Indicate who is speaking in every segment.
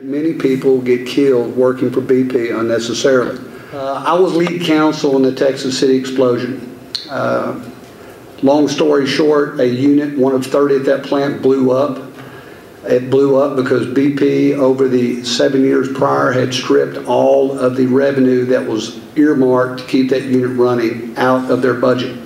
Speaker 1: Many people get killed working for BP unnecessarily. I was lead counsel in the Texas City explosion. Long story short, a unit, one of 30 at that plant, blew up. It blew up because BP, over the 7 years prior, had stripped all of the revenue that was earmarked to keep that unit running out of their budget.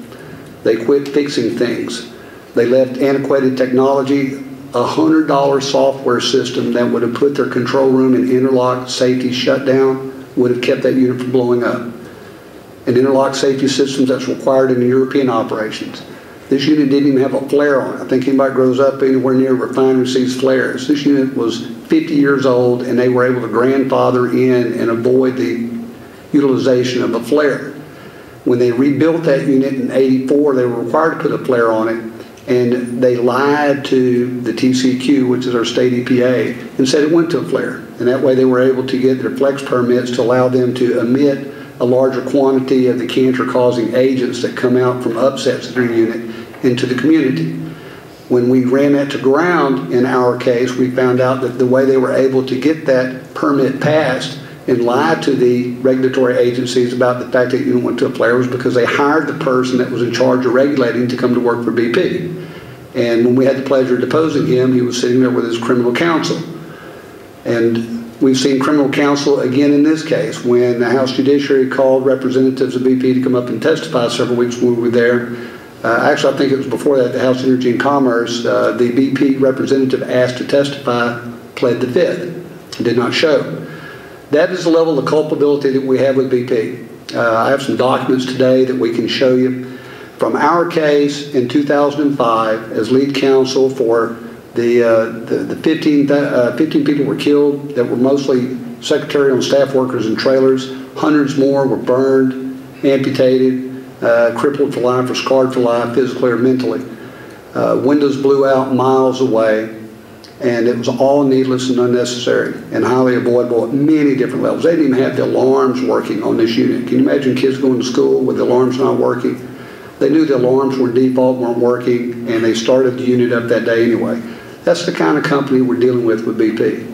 Speaker 1: They quit fixing things. They left antiquated technology. A $100 software system that would have put their control room in interlock safety shutdown would have kept that unit from blowing up. An interlock safety system that's required in the European operations. This unit didn't even have a flare on it. I think anybody grows up anywhere near a refinery sees flares. This unit was 50 years old, and they were able to grandfather in and avoid the utilization of a flare. When they rebuilt that unit in '84, they were required to put a flare on it. And they lied to the TCQ, which is our state EPA, and said it went to a flare. And that way they were able to get their flex permits to allow them to emit a larger quantity of the cancer-causing agents that come out from upsets in their unit into the community. When we ran that to ground in our case, we found out that the way they were able to get that permit passed and lied to the regulatory agencies about the fact that you went to a flare was because they hired the person that was in charge of regulating to come to work for BP. And when we had the pleasure of deposing him, he was sitting there with his criminal counsel. And we've seen criminal counsel again in this case. When the House Judiciary called representatives of BP to come up and testify several weeks when we were there, actually I think it was before that, the House Energy and Commerce, the BP representative asked to testify, pled the fifth, did not show. That is the level of culpability that we have with BP. I have some documents today that we can show you. From our case in 2005, as lead counsel for the 15 people were killed that were mostly secretarial and staff workers and trailers. Hundreds more were burned, amputated, crippled for life or scarred for life, physically or mentally. Windows blew out miles away. And it was all needless and unnecessary and highly avoidable at many different levels. They didn't even have the alarms working on this unit. Can you imagine kids going to school with the alarms not working? They knew the alarms were default, weren't working, and they started the unit up that day anyway. That's the kind of company we're dealing with BP.